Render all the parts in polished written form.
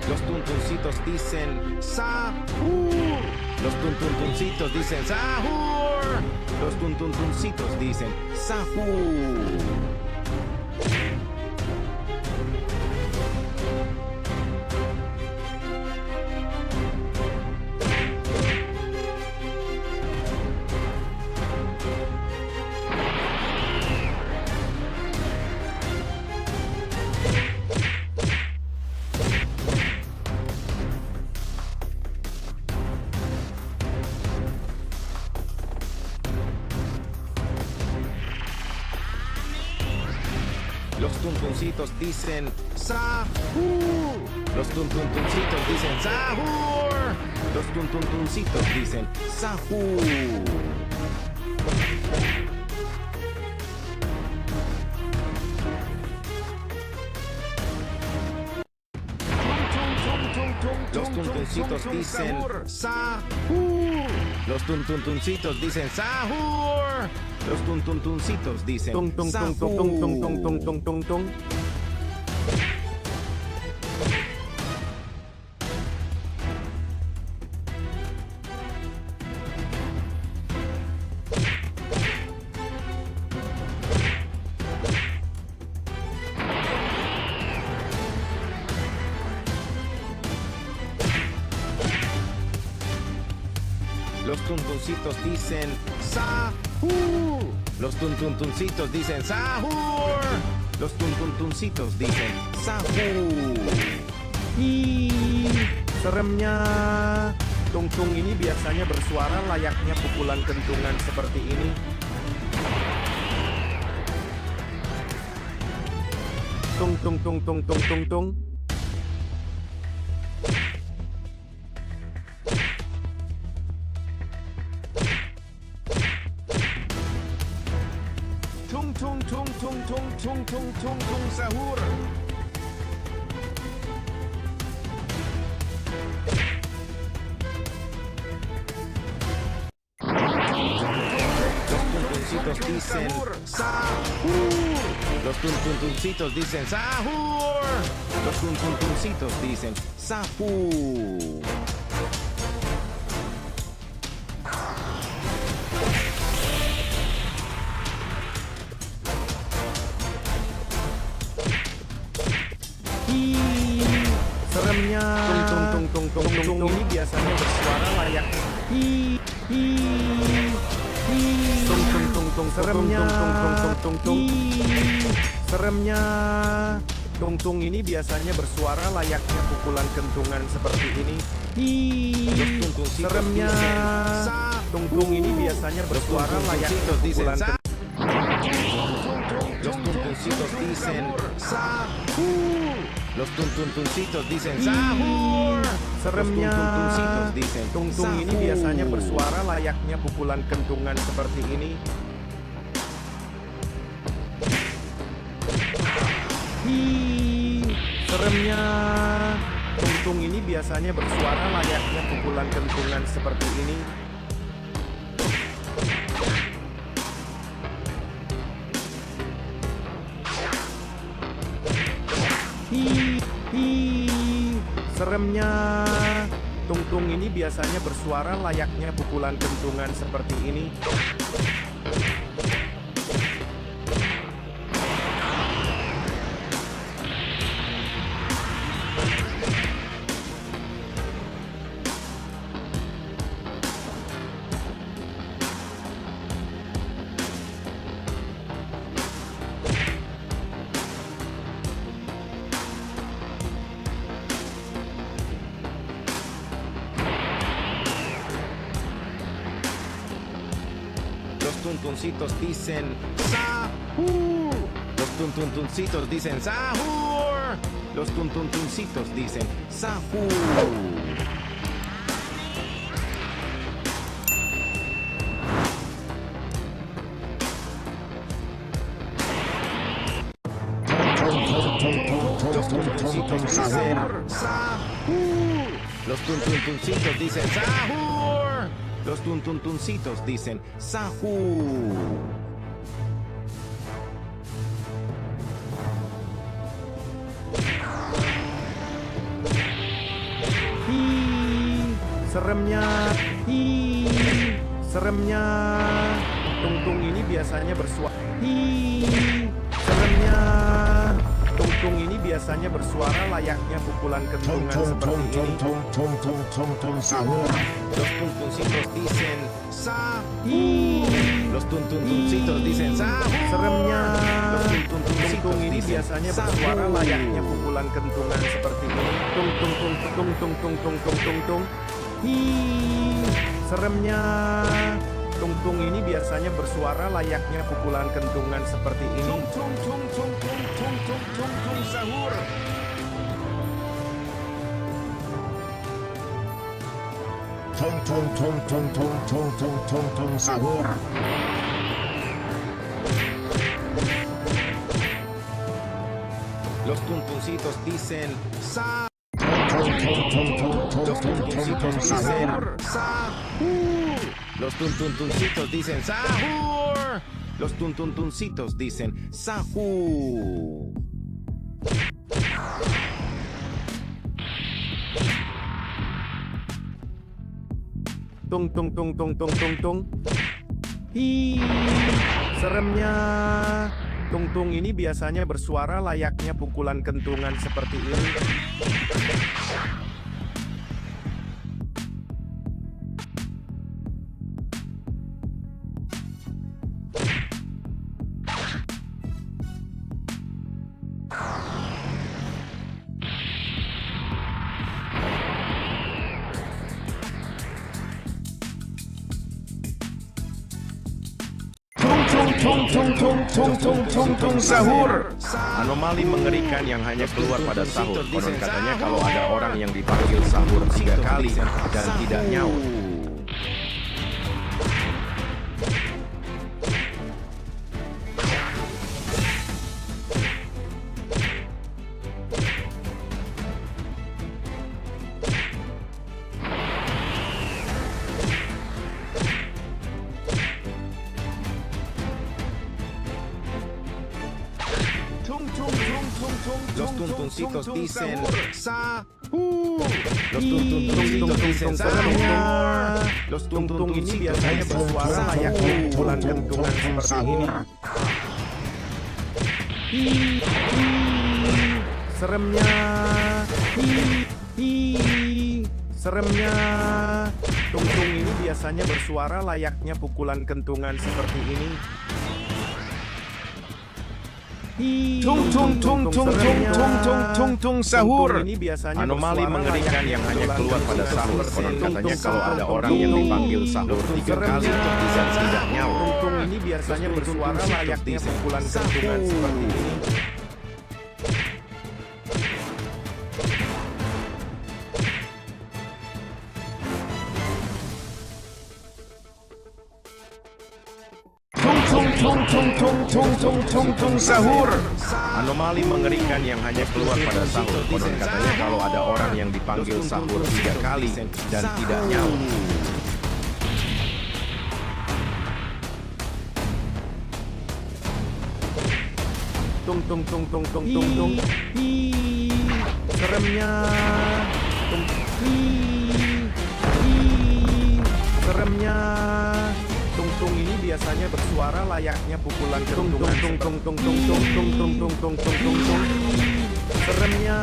Los tuntuncitos dicen sahur. Los tuntuncitos dicen sahur. Los tuntuncitos dicen sahur. Los tuntuncitos dicen sahur. Los tuntuncitos dicen sahur. Los tuntuncitos dicen sahur. Los tuntuncitos dicen sahur. Los tuntuncitos dicen sahur. Los tuntuncitos dicen Tung tung tung tung tung tung tung tung tung tung tung. Los tuntuncitos dicen sahur. Los tuntuncitos dicen sahur. Los tuntuncitos dicen sahur. Ih, seremnya. Tung-tung ini biasanya bersuara layaknya pukulan kentungan seperti ini. Tung tung tung tung tung tung tung. Tung tung tung tung tung tung tung tung tung sahur. Los tuntuncitos dicen sahur. Los tuntuncitos dicen sahur. Los tuntuncitos dicen sahur. Ih, seremnya. Tung tung tung tung tung tung ini biasanya bersuara layaknya. Ih, tung tung tung tung seremnya. Tung tung tung. Seremnya. Tung tung ini biasanya bersuara layaknya pukulan kentungan seperti ini. Ih, seremnya. Tung tung ini biasanya bersuara layaknya pukulan kentungan. Los tuntuncitos dicen sahur. Los tuntuncitos dicen sahur. Seremnya. Los tuntuncitos dicen Tung-tung ini sahur. biasanya bersuara layaknya pukulan kentungan seperti ini. Ih, seremnya. Tung-tung ini biasanya bersuara layaknya pukulan kentungan seperti ini. Seremnya. Tung-tung ini biasanya bersuara layaknya pukulan kentungan seperti ini. Los tuntuncitos dicen sahur. Los tuntuncitos dicen sahur. Los tuntuncitos dicen sahur. Los tuntuncitos dicen sahur. Los tuntuncitos dicen sahur. Los tuntuncitos dicen sahur. seremnya, seremnya. Tung-tung ini biasanya bersuara. Seremnya. Tung-tung ini biasanya bersuara layaknya pukulan kentungan seperti ini. Los tuntuncitos dicen sahur. Los tuntuncitos dicen sahur. Seremnya. Los tuntuncitos Tung-tung ini dicen biasanya sahur. bersuara layaknya pukulan kentungan seperti ini. Tung tung tung tung tung tung tung tung tung tung. Seremnya. Tung-tung ini biasanya bersuara layaknya pukulan kentungan seperti ini. Tung tung tung tung tung tung tung tung tung sahur. Sahur. Los tuntuncitos dicen sahur. Los tuntuncitos dicen sahur. Los tuntuncitos dicen sahur. Tung tung tung tung tung tung tung. Seremnya. Tung-tung ini biasanya bersuara layaknya pukulan kentungan seperti ini. Tung sahur. Anomali mengerikan yang hanya keluar pada sahur. Konon katanya kalau ada orang yang dipanggil sahur 3 kali dan tidak nyaut. Los tuntuncitos dicen sahur. Los tuntuncitos dicen sahur. Los tung-tung ini biasanya bersuara layaknya pukulan kentungan seperti ini. Seremnya. Seremnya. Tung-tung ini biasanya bersuara layaknya pukulan kentungan seperti ini. Tung tung tung tung tung tung tung tung tung sahur. Ini biasanya Anomali bersuara mengerikan layaknya yang hanya pukulan keluar pada kentungan sahur. seperti Konon ini. katanya kalau ada orang yang dipanggil sahur 3 kali bisa tidak nyaut. Tung-tung ini biasanya bersuara layaknya pukulan kentungan seperti ini. Tung sahur. Anomali mengerikan yang hanya keluar pada sahur. Konon katanya kalau ada orang yang dipanggil sahur 3 kali dan tidak nyaut. Tung tung tung tung tung tung tung. Seremnya. Tung. Seremnya. Tung-tung ini biasanya bersuara layaknya pukulan kentungan. Tung. Seremnya.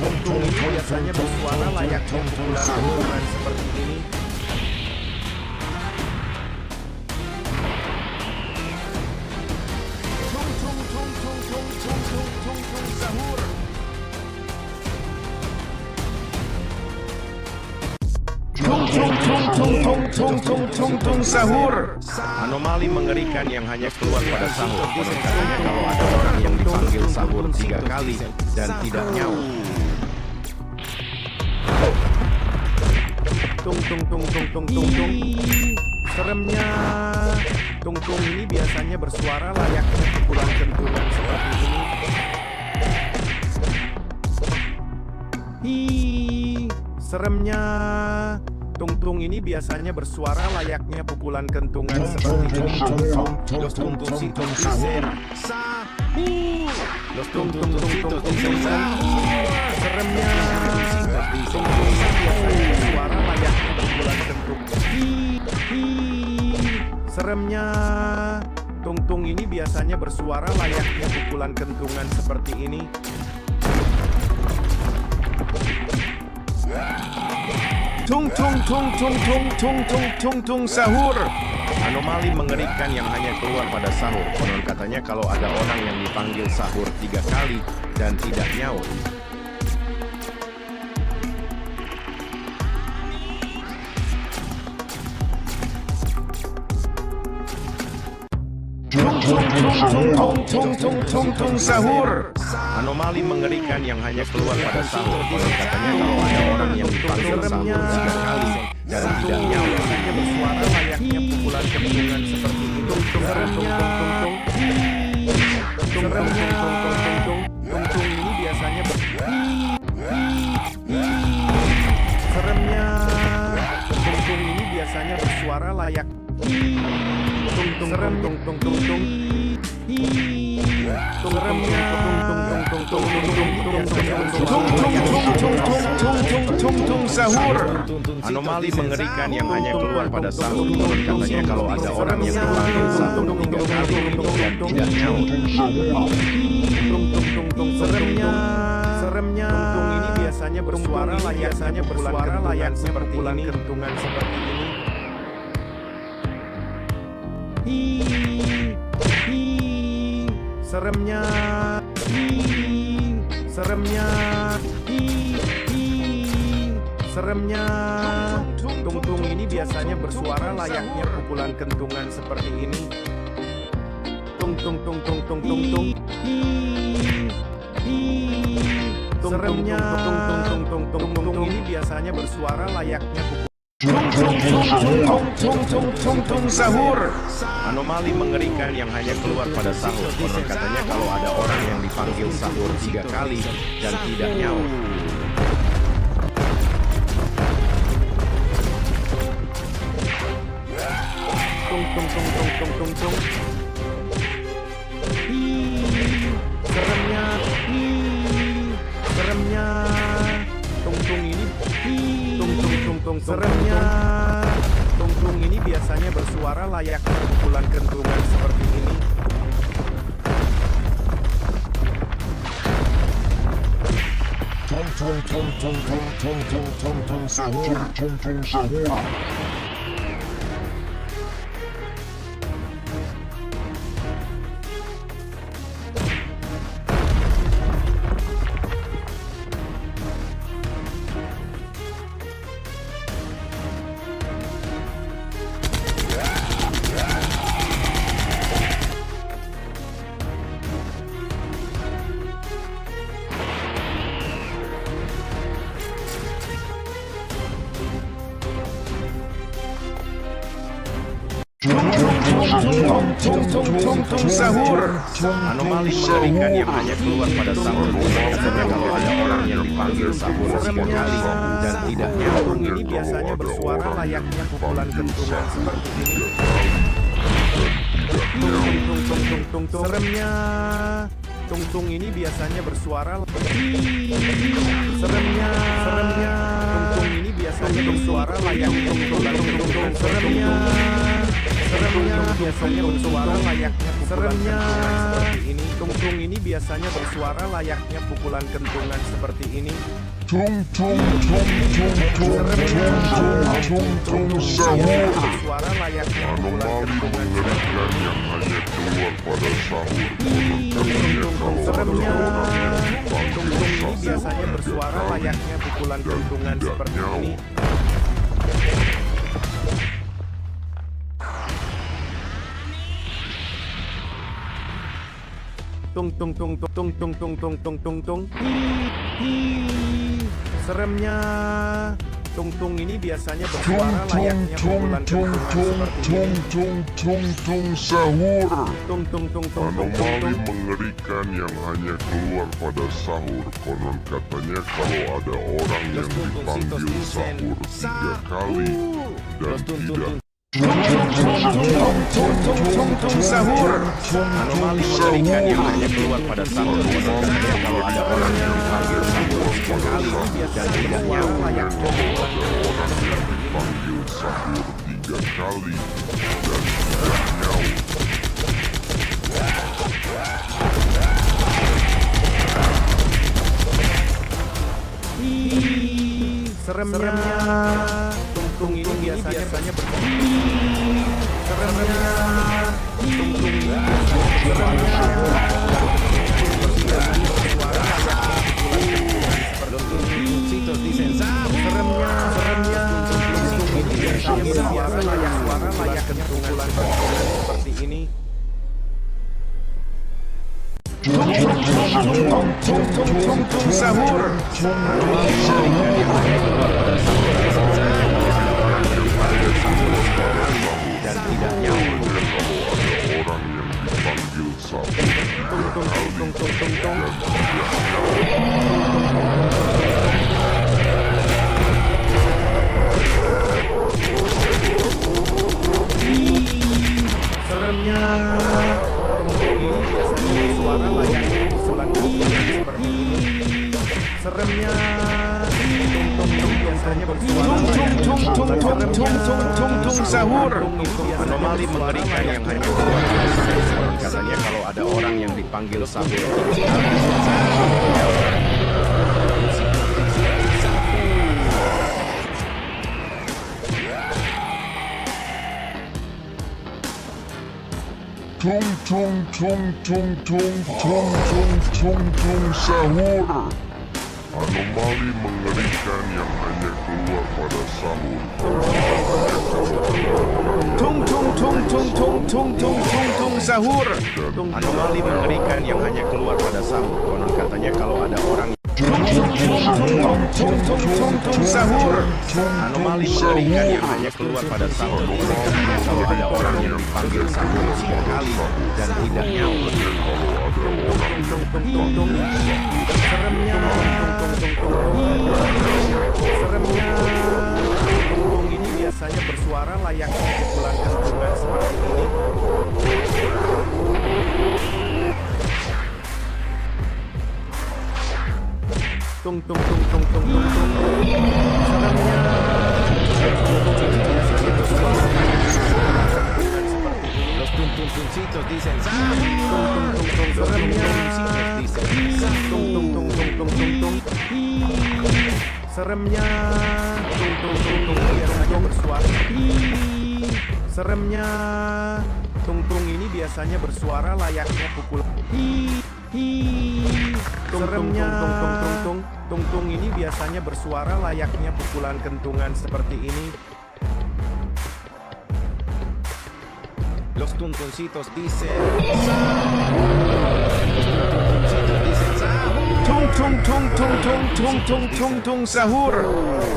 Tung-tung ini biasanya bersuara layaknya pukulan kentungan seperti ini. Tung sahur. Anomali mengerikan yang hanya keluar pada sahur. Konon katanya kalau ada orang yang dipanggil sahur 3 kali dan tidak nyaut. Tung. Seremnya. Tung-tung ini biasanya bersuara layaknya pukulan kentungan seperti ini. Seremnya. Tung-tung ini biasanya bersuara layaknya pukulan kentungan seperti ini. Los tuntuncitos dicen sahur. Los tuntuncitos dicen sahur. Seremnya. Tung-tung ini biasanya bersuara layaknya Seremnya. Tung-tung ini biasanya bersuara layaknya pukulan kentungan seperti ini. Tung tung tung tung tung tung tung tung tung sahur. Anomali mengerikan yang hanya keluar pada sahur. Konon katanya kalau ada orang yang dipanggil sahur 3 kali dan tidak nyaut, Tung tung tung tung tung tung tung tung tung sahur. anomali mengerikan yang hanya keluar pada sahur. Konon katanya kalau ada orang yang dipanggil sahur 3 kali dan tidak nyaut, hanya bersuara layaknya pukulan kentungan seperti itu. Tung-tung ini biasanya seremnya. Tung-tung ini biasanya bersuara layak tung-tung serem tung-tung seremnya. Tung sahur. Anomali mengerikan yang hanya keluar pada sahur. Konon katanya kalau ada orang yang dipanggil sahur 3 kali dan tidak nyaut, seremnya. Tung ini biasanya bersuara layaknya pukulan kentungan seperti ini. Seremnya. Tung-tung ini biasanya bersuara layaknya pukulan kentungan seperti ini. Tung. Seremnya. Tung ini biasanya bersuara layaknya Tung sahur. anomali mengerikan yang hanya keluar pada sahur. Konon katanya kalau ada orang yang dipanggil sahur 3 kali dan tidak nyaut, tung. Seremnya. Tung ini. Seremnya. Tung ini biasanya bersuara layaknya pukulan kentungan seperti ini. Tung sahur. Tung sahur. Anomali mengerikan yang hanya keluar pada sahur. Katanya kalau ada orang yang dipanggil sahur 3 kali dan tidak nyaut, Tung ini biasanya bersuara layaknya pukulan kentungan seperti ini. Seremnya. Tung ini biasanya bersuara seremnya. Tung ini biasanya bersuara layaknya pukulan kentungan seremnya. Biasanya bersuara layaknya seremnya seperti ini. Tung ini biasanya bersuara layaknya pukulan kentungan seperti ini. tung sahur. Bersuara layaknya pukulan Anomali kentungan mengerikan yang hanya keluar pada sahur. seremnya. Tung Ini biasanya bersuara layaknya pukulan kentungan seperti ini. Tung. Seremnya. Tung ini biasanya bersuara layaknya pukulan kentungan seperti ini. tung sahur. Tung. Anomali mengerikan yang hanya keluar pada sahur. Konon katanya kalau ada orang yang dipanggil sahur 3 kali dan tidak Tung sahur. Anomali mengerikan yang hanya keluar pada sahur. Konon katanya kalau ada orang yang dipanggil sahur 3 kali dan tidak nyaut, layaknya dipanggil sahur 3 kali dan tidak nyaut. nyaut. Seremnya. Tung-tung ini biasanya berfungsi. Seremnya. Tung-tung ini suara layak kentungan seperti ini. Sahur. Dan tidak nyaut. Orang yang dipanggil sahur Seremnya. Ini biasanya suara layak usulan seperti ini. Seremnya. Tung-tung biasanya bersuara Tung sahur. anomali mengerikan yang hanya keluar dari sahur. Katanya kalau ada orang yang dipanggil sahur. tung sahur. Anomali mengerikan yang hanya keluar pada sahur. Tung sahur. Anomali mengerikan yang hanya keluar pada sahur. Konon katanya kalau ada orang Sahur. anomali mengerikan yang hanya keluar pada sahur. Katanya kalau ada orang yang dipanggil sahur 3 kali dan tidak nyaut. Seremnya. Seremnya. Tung ini biasanya bersuara layaknya pukulan kentungan seperti ini. Tung. Seremnya. Los tuntuncitos dicen seremnya. Biasanya bersuara. Seremnya. Tung ini biasanya bersuara layaknya pukulan. Seremnya. Tung ini biasanya bersuara layaknya pukulan kentungan seperti ini. Los tuntuncitos dicen Tung sahur.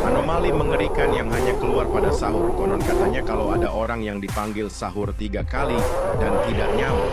anomali mengerikan yang hanya keluar pada sahur. Konon katanya kalau ada orang yang dipanggil sahur 3 kali dan tidak nyaut.